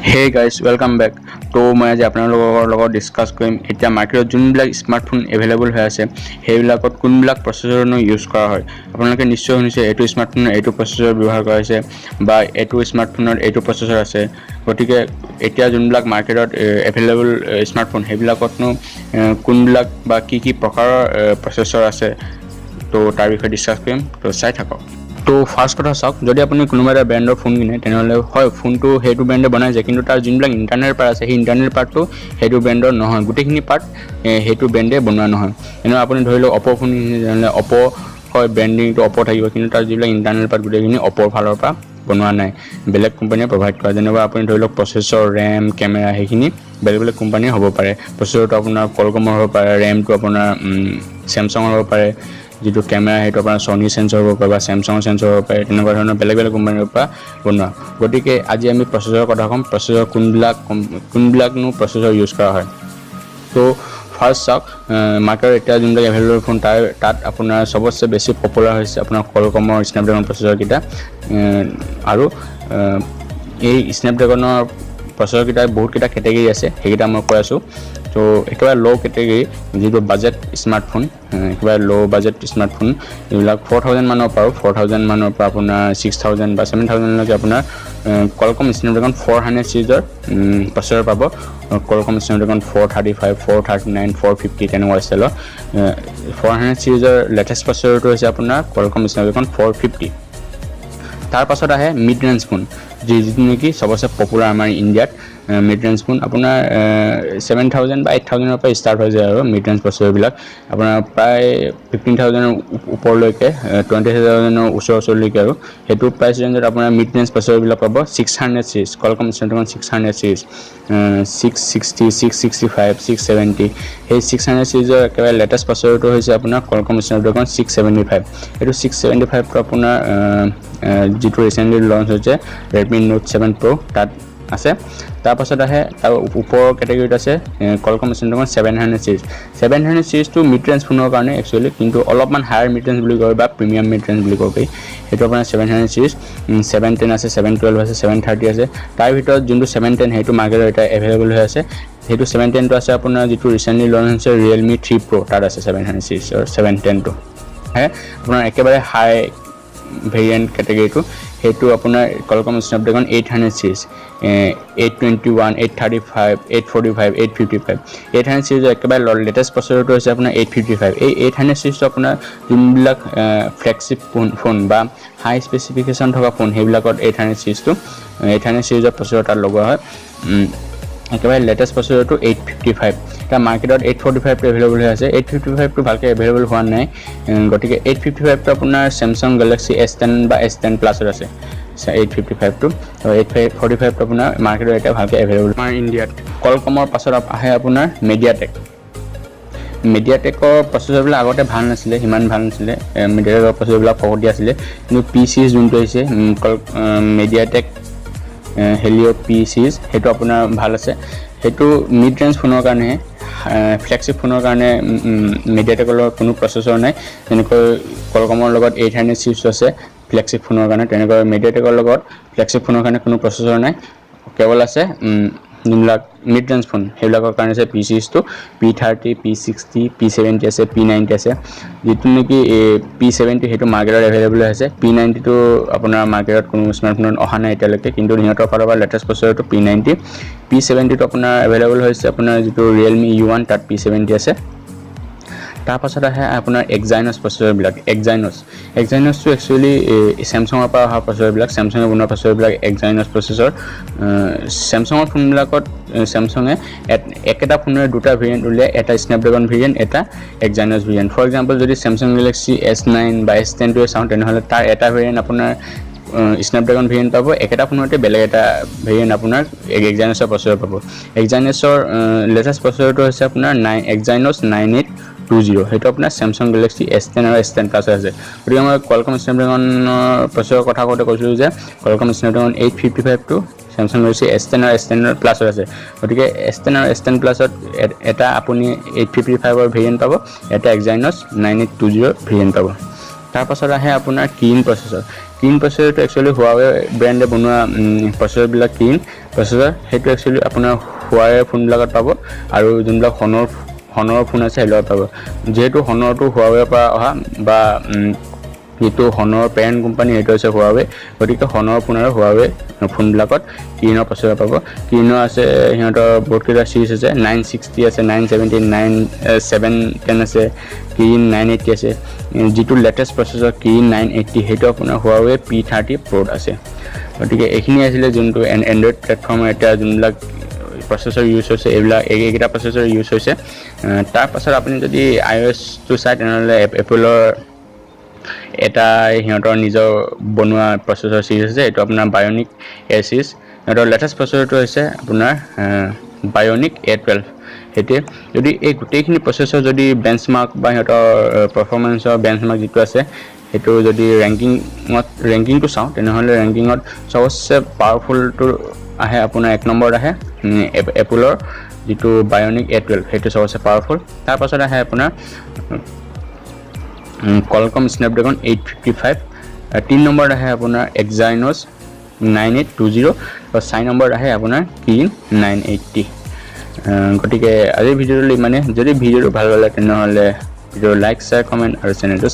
Hey guys, welcome back. তো মই আজি আপোনালোকৰ লগত ডিসকাস কৰিম এতিয়া মাৰ্কেটত যোনবিলাক স্মাৰ্টফোন এভেইলেবল হৈ আছে সেইবিলাকত কোনবিলাক প্ৰচেছৰনো ইউজ কৰা হয়। আপোনালোকে নিশ্চয় শুনিছে এইটো স্মাৰ্টফোনৰ এইটো প্ৰচেছৰ ব্যৱহাৰ কৰা হৈছে বা এইটো স্মাৰ্টফোনৰ এইটো প্ৰচেছৰ আছে। গতিকে এতিয়া যোনবিলাক মাৰ্কেটত এভেইলেবল স্মাৰ্টফোন সেইবিলাকতনো কোনবিলাক বা কি প্ৰকাৰৰ প্ৰচেছৰ আছে তো তাৰ বিষয়ে ডিসকাস কৰিম। তো চাই থাকক। তো ফাৰ্ষ্ট কথা চাওক, যদি আপুনি কোনোবা এটা ব্ৰেণ্ডৰ ফোন কিনে তেনেহ'লে হয় ফোনটো সেইটো ব্ৰেণ্ডে বনাইছে, কিন্তু তাৰ যোনবিলাক ইণ্টাৰনেল পাৰ্ট আছে সেই ইণ্টাৰনেল পাৰ্টটো সেইটো ব্ৰেণ্ডৰ নহয়, গোটেইখিনি পাৰ্ট সেইটো ব্ৰেণ্ডে বনোৱা নহয়। এনেকুৱা আপুনি ধৰি লওক অপ' ফোন কিনিছে তেনেহ'লে অপ' হয় ব্ৰেণ্ডিংটো অপ' থাকিব, কিন্তু তাৰ যিবিলাক ইণ্টাৰনেল পাৰ্ট গোটেইখিনি অপ'ৰ ফালৰ পৰা বনোৱা নাই, বেলেগ কোম্পানীয়ে প্ৰভাইড কৰা। যেনেকুৱা আপুনি ধৰি লওক প্ৰচেছৰ, ৰেম, কেমেৰা সেইখিনি বেলেগ কোম্পানীৰ হ'ব পাৰে। প্ৰচেছৰটো আপোনাৰ কলকমৰ হ'ব পাৰে, ৰেমটো আপোনাৰ চেমচাঙৰ হ'ব পাৰে, যিটো কেমেৰা সেইটো আপোনাৰ ছনী চেঞ্চৰ হ'ব পাৰে বা চেমচাঙৰ চেঞ্চৰ হ'ব পাৰে, তেনেকুৱা ধৰণৰ বেলেগ কোম্পানীৰ পৰা বনোৱা। গতিকে আজি আমি প্ৰচেছৰৰ কথা ক'ম, প্ৰচেছৰ কোনবিলাকনো প্ৰচেছৰ ইউজ কৰা হয়। তো ফাৰ্ষ্ট চাওক, মাৰ্কেটত এতিয়া যোনবিলাক এভেইলেবল ফোন তাত আপোনাৰ চবতছে বেছি পপুলাৰ হৈছে আপোনাৰ কলকমৰ স্নেপড্ৰেগন প্ৰচেছৰকেইটা। আৰু এই স্নেপড্ৰেগনৰ প্ৰচেছৰকেইটাৰ বহুতকেইটা কেটেগৰী আছে, সেইকেইটা মই কৈ আছোঁ। তো একেবাৰে ল' কেটেগৰী যিটো বাজেট স্মাৰ্টফোন, একেবাৰে ল' বাজেট স্মাৰ্টফোন এইবিলাক 4000 মানৰ পৰা 4000 মানৰ পৰা আপোনাৰ 6000 বা 7000লৈকে আপোনাৰ কলকম স্নেপড্ৰেগন 400 চিৰিজৰ প্ৰচেছৰ পাব। কলকম স্নেপড্ৰেগন 435, 439, 450 তেনেকুৱা ষ্টাইলৰ 400 চিৰিজৰ লেটেষ্ট প্ৰচেছৰটো হৈছে আপোনাৰ কলকম স্নেপড্ৰেগন 450। তাৰ পাছত আহে মিড ৰেঞ্জ ফোন, যিটো নেকি চবচে পপুলাৰ আমাৰ ইণ্ডিয়াত। মিড ৰেঞ্জ ফোন আপোনাৰ 7000 বা 8000ৰ পৰা ষ্টাৰ্ট হৈ যায় আৰু মিড ৰেঞ্জ প্ৰচেছৰবিলাক আপোনাৰ প্ৰায় 15000ৰ ওপৰলৈকে 20000ৰ ওচৰলৈকে, আৰু সেইটো প্ৰাইচ ৰেঞ্জত আপোনাৰ মিড ৰেঞ্জ প্ৰচেছৰবিলাক পাব। 600 চিৰিজ কলকম স্নেপড্ৰেগন 600 চিৰিজ, 660, 665, 670, সেই 600 চিৰিজৰ একেবাৰে লেটেষ্ট প্ৰচেছৰটো হৈছে আপোনাৰ কলকম স্নেপড্ৰেগন 675। এইটো 675টো আপোনাৰ যিটো ৰিচেণ্টলি লঞ্চ হৈছে ৰেডমি নোট 7 Pro তাত আছে। তাৰ পাছত আহে তাৰ ওপৰৰ কেটেগৰীত আছে কলকম স্নেপড্ৰেগন 700 চিৰিজ। 700 চিৰিজটো মিড ৰেঞ্জ ফোনৰ কাৰণে একচুৱেলি, কিন্তু অলপমান হায়াৰ মিড ৰেঞ্জ বুলি কয় বা প্ৰিমিয়াম মিড ৰেঞ্জ বুলি ক'ব পাৰি। সেইটো আপোনাৰ 700 চিৰিজ, 710 আছে, 712 আছে, 730 আছে। তাৰ ভিতৰত যোনটো 710 সেইটো মাৰ্কেটত এতিয়া এভেইলেবল হৈ আছে। সেইটো 710টো আছে আপোনাৰ যিটো ৰিচেণ্টলি লঞ্চ হৈছে ৰিয়েলমি 3 Pro, তাত আছে 700 চিৰিজৰ 710টো। আপোনাৰ একেবাৰে হাই ভেৰিয়েণ্ট কেটেগৰীটো সেইটো আপোনাৰ কলকম স্নেপড্ৰেগন 800 চিৰিজ, 821, 835, 845, 855। 800 চিৰিজৰ একেবাৰে লেটেষ্ট প্ৰচেছৰটো হৈছে আপোনাৰ 855। এই 800 চিৰিজটো আপোনাৰ যোনবিলাক ফ্লেগশ্বিপ ফোন বা হাই স্পেচিফিকেশ্যন থকা ফোন সেইবিলাকত 800 চিৰিজৰ প্ৰচেছৰ তাত লগোৱা হয়। একেবাৰে লেটেষ্ট প্ৰচেছৰটো 855। এতিয়া মাৰ্কেটত 845টো এভেইলেবল হৈ আছে। 855টো ভালকৈ এভেইলেবল হোৱা নাই, গতিকে 855টো আপোনাৰ চেমচাং গেলেক্সি S10 বা S10 প্লাছত আছে 855টো। আৰু 845টো আপোনাৰ মাৰ্কেটত এতিয়া ভালকৈ এভেইলেবল আমাৰ ইণ্ডিয়াত। কলকমৰ পাছত আহে আপোনাৰ মেডিয়াটেকৰ প্ৰচেছৰবিলাক আগতে ভাল নাছিলে, সিমান ভাল নাছিলে। মেডিয়াটেকৰ প্ৰচেছৰবিলাক ফকটি আছিলে, কিন্তু পি চিৰিজ যোনটো আহিছে মেডিয়াটেক হেলিঅ' পি চিৰিজ, সেইটো আপোনাৰ ভাল আছে। সেইটো মিড ৰেঞ্জ ফোনৰ কাৰণেহে, ফ্লেগশ্বিপ ফোনৰ কাৰণে মেডিয়াটেকৰ লগত কোনো প্ৰচেছৰ নাই। যেনেকৈ কলকমৰ লগত 800 চিৰিজ আছে ফ্লেগশ্বিপ ফোনৰ কাৰণে, তেনেকৈ মেডিয়াটেকৰ লগত ফ্লেগশ্বিপ ফোনৰ কাৰণে কোনো প্ৰচেছৰ নাই। কেৱল আছে যোনবিলাক মিড ৰেঞ্জ ফোন সেইবিলাকৰ কাৰণে আছে পি চিৰিজটো, P30, P60, P70 আছে, P90 আছে। যিটো নেকি P70 সেইটো মাৰ্কেটত এভেইলেবল আছে। P90টো আপোনাৰ মাৰ্কেটত কোনো স্মাৰ্টফোনত অহা নাই এতিয়ালৈকে, কিন্তু সিহঁতৰ ফালৰ পৰা লেটেষ্ট প্ৰচেছৰটো P90। P70টো আপোনাৰ এভেইলেবল হৈছে আপোনাৰ যিটো ৰিয়েলমি U1 তাত P70 আছে। তাৰ পাছত আহে আপোনাৰ এক্সাইনছ প্ৰচেছৰবিলাক। এক্সাইনছটো একচুৱেলি চেমচাঙৰ পৰা অহা প্ৰচেছৰবিলাক, চেমচাঙে বনোৱা প্ৰচেছৰবিলাক এক্সাইনছ প্ৰচেছৰ। চেমচাঙৰ ফোনবিলাকত চেমচাঙে একেটা ফোনেৰে দুটা ভেৰিয়েণ্ট উলিয়ায়, এটা স্নেপড্ৰেগন ভেৰিয়েণ্ট, এটা এক্সাইনছ ভেৰিয়েণ্ট। ফৰ এক্সাম্পল যদি চেমচাং গেলেক্সি S9 বা S10টোৱে চাওঁ তেনেহ'লে তাৰ এটা ভেৰিয়েণ্ট আপোনাৰ স্নেপড্ৰেগন ভেৰিয়েণ্ট পাব, একেটা ফোনতে বেলেগ এটা ভেৰিয়েণ্ট আপোনাৰ এক্সাইনছৰ প্ৰচেছৰ পাব। এক্সাইনছৰ লেটেষ্ট প্ৰচেছৰটো হৈছে আপোনাৰ এক্সাইনছ 9820, সেইটো আপোনাৰ চেমচাং গেলেক্সি S10 আৰু S10 প্লাছত আছে। গতিকে মই কলকম স্নেপড্ৰেগনৰ প্ৰচেছৰৰ কথা কওঁতে কৈছিলোঁ যে কলকম স্নেপড্ৰেগন 855টো চেমচাং গেলেক্সি S10 আৰু S10 প্লাছত আছে। গতিকে S10 আৰু S10 প্লাছত এটা আপুনি 855ৰ ভেৰিয়েণ্ট পাব, এটা এক্সাইনছ 9820 ভেৰিয়েণ্ট পাব। তাৰ পাছত আহে আপোনাৰ কিৰিন প্ৰচেছৰ। কিন প্ৰচেছৰটো একচুৱেলি হুৱাৱে ব্ৰেণ্ডে বনোৱা প্ৰচেছৰবিলাক কিন প্ৰচেছৰ সেইটো একচুৱেলি আপোনাৰ হুৱাৱে ফোনবিলাকত পাব আৰু যোনবিলাক হনৰ ফোন আছে সেইবিলাক পাব যেহেতু হনৰটো হুৱাৱেৰ পৰা অহা বা যেটো হনৰ পেৰেণ্ট কোম্পানী সেইটো হৈছে হুৱাৱে গতিকে হনৰ ফোন আৰু হুৱাৱে ফোনবিলাকত কিনৰ প্ৰচেছৰ পাব কিনৰ আছে সিহঁতৰ বহুতকেইটা চিৰিজ আছে 960 আছে 970 710 আছে কিন 980 আছে যেটো লেটেষ্ট প্ৰচেছৰ কিন 980 সেইটো আপোনাৰ হুৱাৱে P30 Pro আছে গতিকে এইখিনি আছিল যোনটো এন্ড্ৰইড প্লেটফৰ্মৰ এটা যোনবিলাক প্ৰচেছৰ ইউজ হৈছে এইকেইটা প্ৰচেছৰ ইউজ হৈছে তাৰ পাছত আপুনি যদি iOS টো চাই তেনেহলে এপলৰ এটা সিহঁতৰ নিজৰ বনোৱা প্ৰচেছৰ সিৰিজ আছে এটো আপোনাৰ বায়োনিক এ সিৰিজ এটো লেটেষ্ট প্ৰচেছৰটো হৈছে আপোনাৰ বায়োনিক A12 হেতে যদি এই গোটেইখিনি প্ৰচেছৰ যদি বেঞ্চমাৰ্ক বা সিহঁতৰ পাৰফৰম্যান্সৰ বেঞ্চমাৰ্ক যেটো আছে এটো যদি ৰেংকিংটো চাও তেনেহলে ৰেংকিংত সবচে পাৱাৰফুলটো আহে আপোনাৰ এক নম্বৰত আহে এপলৰ যেটো বায়োনিক A12 হেতু সবচে পাৱাৰফুল তাৰ পাছত আহে আপোনাৰ Qualcomm Snapdragon 855 3 নম্বৰত আহে আপোনাৰ Exynos 9820 আৰু 4 নম্বৰত আহে আপোনাৰ Kirin 980 গতিকে আজি ভিডিঅ'টো মানে যদি ভিডিঅ'টো ভাল লাগে তেনেহলে ভিডিঅ' লাইক শেয়াৰ কমেন্ট আৰু চেনেলটো